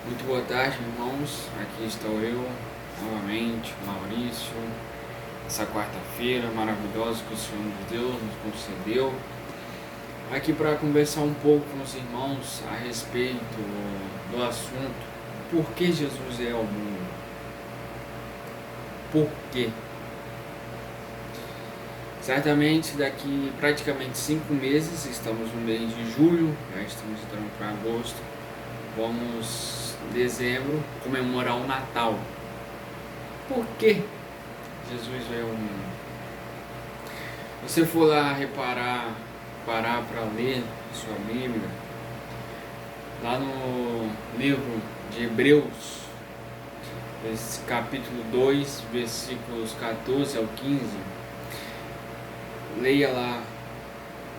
Muito boa tarde, irmãos. Aqui estou eu, novamente, Maurício. Essa quarta-feira maravilhosa que o Senhor de Deus nos concedeu. Aqui para conversar um pouco com os irmãos a respeito do assunto: por que Jesus é ao mundo? Por quê? Certamente daqui praticamente 5 meses, estamos no mês de julho, já estamos entrando para agosto, vamos em dezembro comemorar o Natal. Por que Jesus veio ao mundo? Se você for lá parar para ler sua Bíblia, lá no livro de Hebreus, capítulo 2, versículos 14 ao 15, leia lá: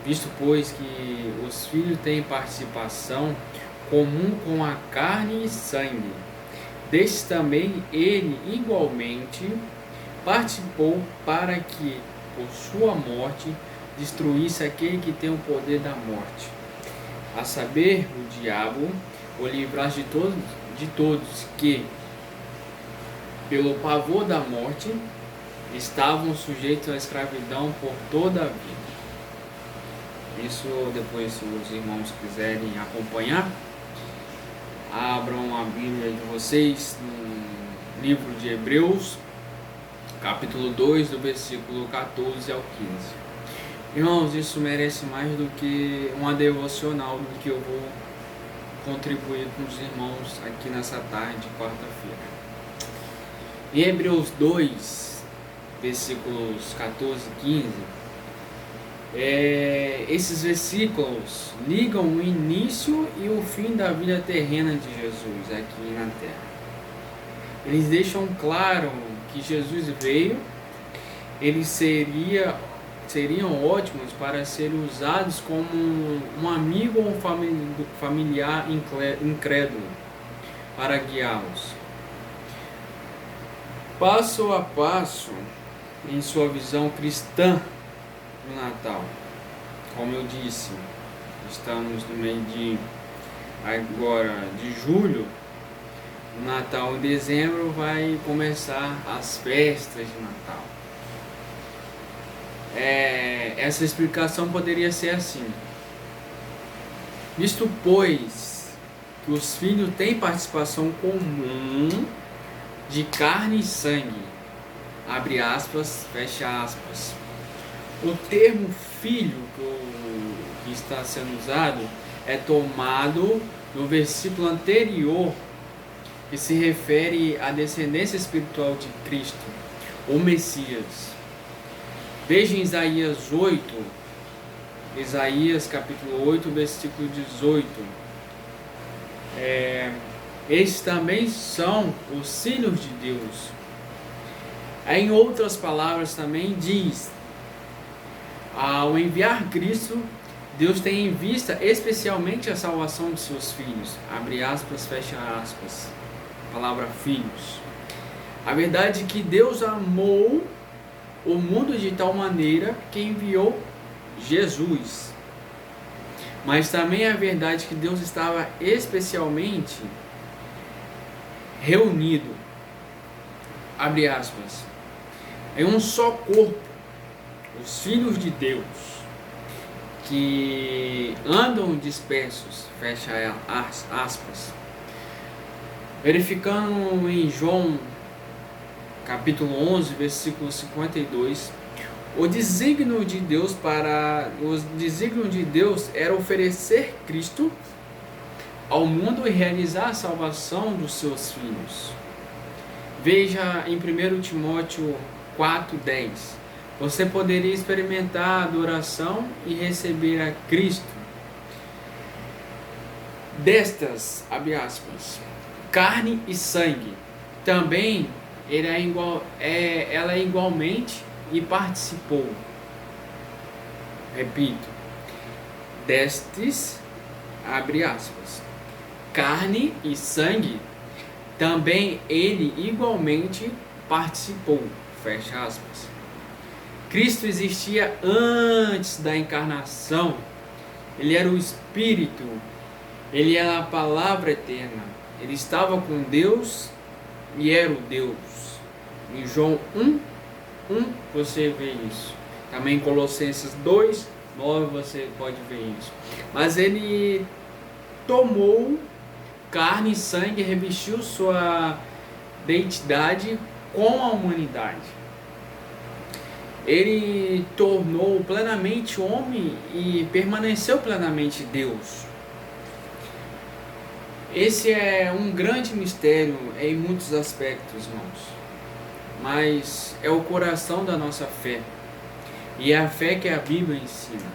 visto pois que os filhos têm participação comum com a carne e sangue, destes também ele igualmente participou, para que por sua morte destruísse aquele que tem o poder da morte, a saber, o diabo, o livrasse de todos que, pelo pavor da morte, estavam sujeitos à escravidão por toda a vida. Isso depois, se os irmãos quiserem acompanhar, abram a Bíblia de vocês no livro de Hebreus, capítulo 2, do versículo 14 ao 15. Irmãos, isso merece mais do que uma devocional do que eu vou contribuir com os irmãos aqui nessa tarde, quarta-feira. Em Hebreus 2, versículos 14 e 15, esses versículos ligam o início e o fim da vida terrena de Jesus aqui na terra. Eles deixam claro que Jesus veio, eles seriam ótimos para serem usados como um amigo ou um familiar incrédulo para guiá-los passo a passo em sua visão cristã do Natal. Como eu disse, estamos no mês de julho. O Natal em dezembro vai começar as festas de Natal. Essa explicação poderia ser assim: visto pois que os filhos têm participação comum de carne e sangue, abre aspas, fecha aspas. O termo filho que está sendo usado é tomado do versículo anterior, que se refere à descendência espiritual de Cristo, o Messias. Veja em Isaías capítulo 8, versículo 18. Estes também são os filhos de Deus. Em outras palavras também diz: ao enviar Cristo, Deus tem em vista especialmente a salvação de seus filhos. Abre aspas, fecha aspas. Palavra filhos. A verdade é que Deus amou o mundo de tal maneira que enviou Jesus. Mas também é a verdade que Deus estava especialmente reunido, abre aspas, em um só corpo, os filhos de Deus, que andam dispersos, fecha aspas. Verificando em João capítulo 11, versículo 52, o desígnio de Deus era oferecer Cristo ao mundo e realizar a salvação dos seus filhos. Veja em 1 Timóteo 4:10. Você poderia experimentar a adoração e receber a Cristo. Destas, abre aspas, carne e sangue, também ela igualmente e participou. Repito, destes, abre aspas, carne e sangue, também ele igualmente participou, fecha aspas. Cristo existia antes da encarnação. Ele era o Espírito, ele era a palavra eterna. Ele estava com Deus e era o Deus. Em João 1, você vê isso. Também em Colossenses 2, 9 você pode ver isso. Mas ele tomou carne e sangue, revestiu sua identidade com a humanidade. Ele tornou plenamente homem e permaneceu plenamente Deus. Esse é um grande mistério em muitos aspectos, irmãos. Mas é o coração da nossa fé. E é a fé que a Bíblia ensina.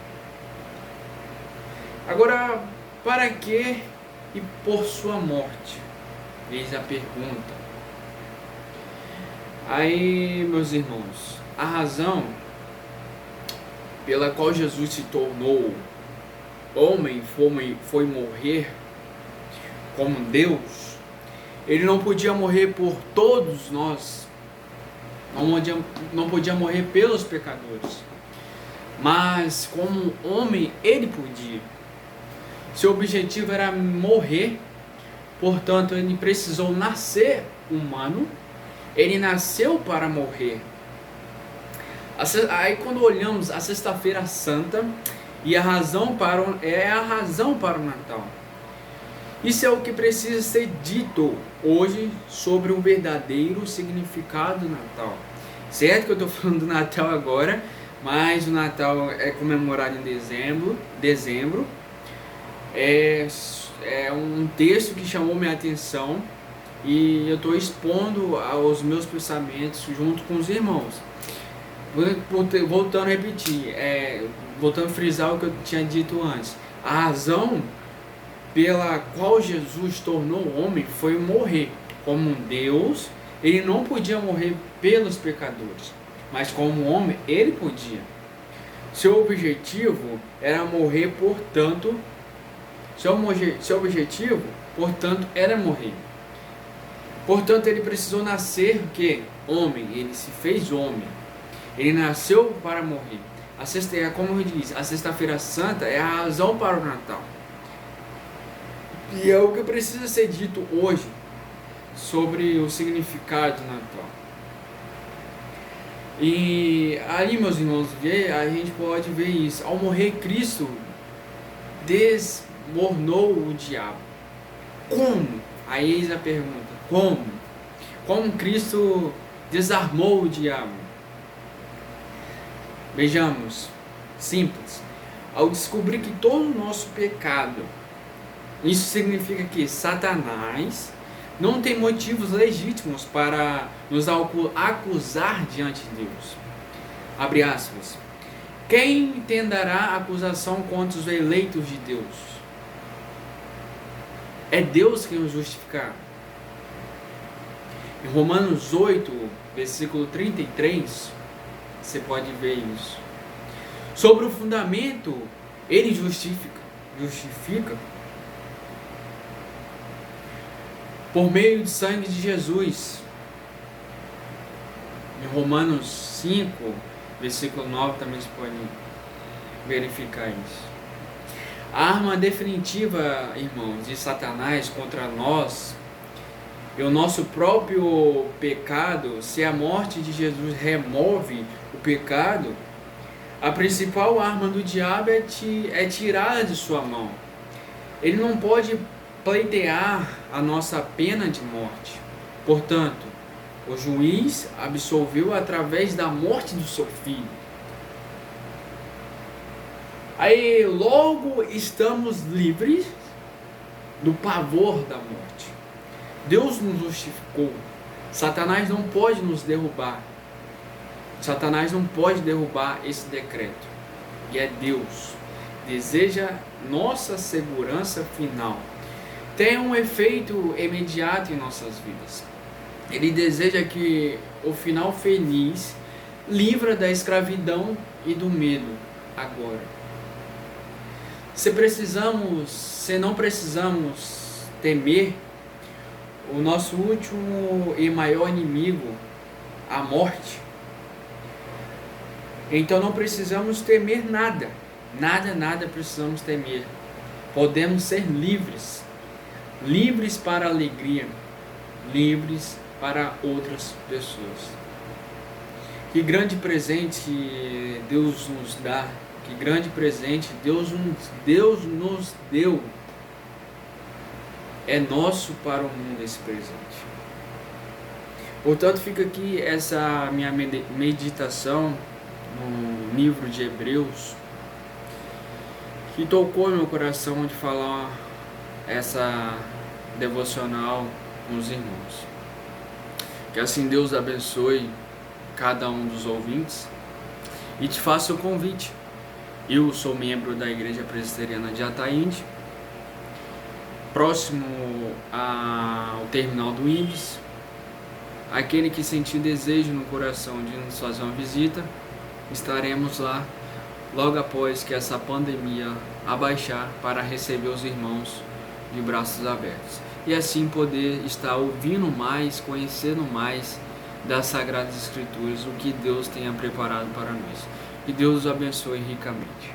Agora, para que e por sua morte? Eis a pergunta. Aí, meus irmãos, a razão pela qual Jesus se tornou homem foi morrer como Deus. Ele não podia morrer por todos nós, não podia morrer pelos pecadores, mas como homem ele podia. Seu objetivo era morrer, portanto ele precisou nascer humano. Ele nasceu para morrer. Aí quando olhamos a Sexta-feira Santa, é a razão para o Natal. Isso é o que precisa ser dito hoje sobre o verdadeiro significado do Natal. Certo que eu estou falando do Natal agora, mas o Natal é comemorado em dezembro. É um texto que chamou minha atenção e eu estou expondo aos meus pensamentos junto com os irmãos. Voltando a repetir, voltando a frisar o que eu tinha dito antes. A razão pela qual Jesus tornou homem foi morrer. Como um Deus, ele não podia morrer pelos pecadores, mas como homem, ele podia. Seu objetivo era morrer, portanto, era morrer. Portanto, ele precisou nascer o quê? Homem. Ele se fez homem. Ele nasceu para morrer. Como eu disse, a Sexta-feira Santa é a razão para o Natal. E é o que precisa ser dito hoje sobre o significado do Natal. E aí, meus irmãos, a gente pode ver isso. Ao morrer, Cristo desmornou o diabo. Como? Aí eis a pergunta. Como? Como Cristo desarmou o diabo? Vejamos. Simples. Ao descobrir que todo o nosso pecado, isso significa que Satanás não tem motivos legítimos para nos acusar diante de Deus. Abre aspas. Quem tentará acusação contra os eleitos de Deus? É Deus quem os justificará. Em Romanos 8, versículo 33, você pode ver isso. Sobre o fundamento, ele justifica por meio do sangue de Jesus. Em Romanos 5, versículo 9, também você pode verificar isso. A arma definitiva, irmãos, de Satanás contra nós e o nosso próprio pecado, se a morte de Jesus remove o pecado, a principal arma do diabo é tirada de sua mão. Ele não pode pleitear a nossa pena de morte. Portanto, o juiz absolveu através da morte do seu filho. Aí logo estamos livres do pavor da morte. Deus nos justificou. Satanás não pode nos derrubar. Satanás não pode derrubar esse decreto. E é Deus. Deseja nossa segurança final. Tem um efeito imediato em nossas vidas. Ele deseja que o final feliz livra da escravidão e do medo agora. Se não precisamos temer o nosso último e maior inimigo, a morte, então não precisamos temer nada precisamos temer. Podemos ser livres. livres para a alegria, livres para outras pessoas. Que grande presente Deus nos dá, que grande presente Deus nos deu. É nosso para o mundo esse presente. Portanto, fica aqui essa minha meditação no livro de Hebreus, que tocou no meu coração de falar essa devocional com os irmãos. Que assim Deus abençoe cada um dos ouvintes e te faço o convite. Eu sou membro da Igreja Presbiteriana de Ataíde, próximo ao terminal do Ibis. Aquele que sentir desejo no coração de nos fazer uma visita, estaremos lá logo após que essa pandemia abaixar, para receber os irmãos de braços abertos. E assim poder estar ouvindo mais, conhecendo mais das Sagradas Escrituras, o que Deus tenha preparado para nós. Que Deus os abençoe ricamente.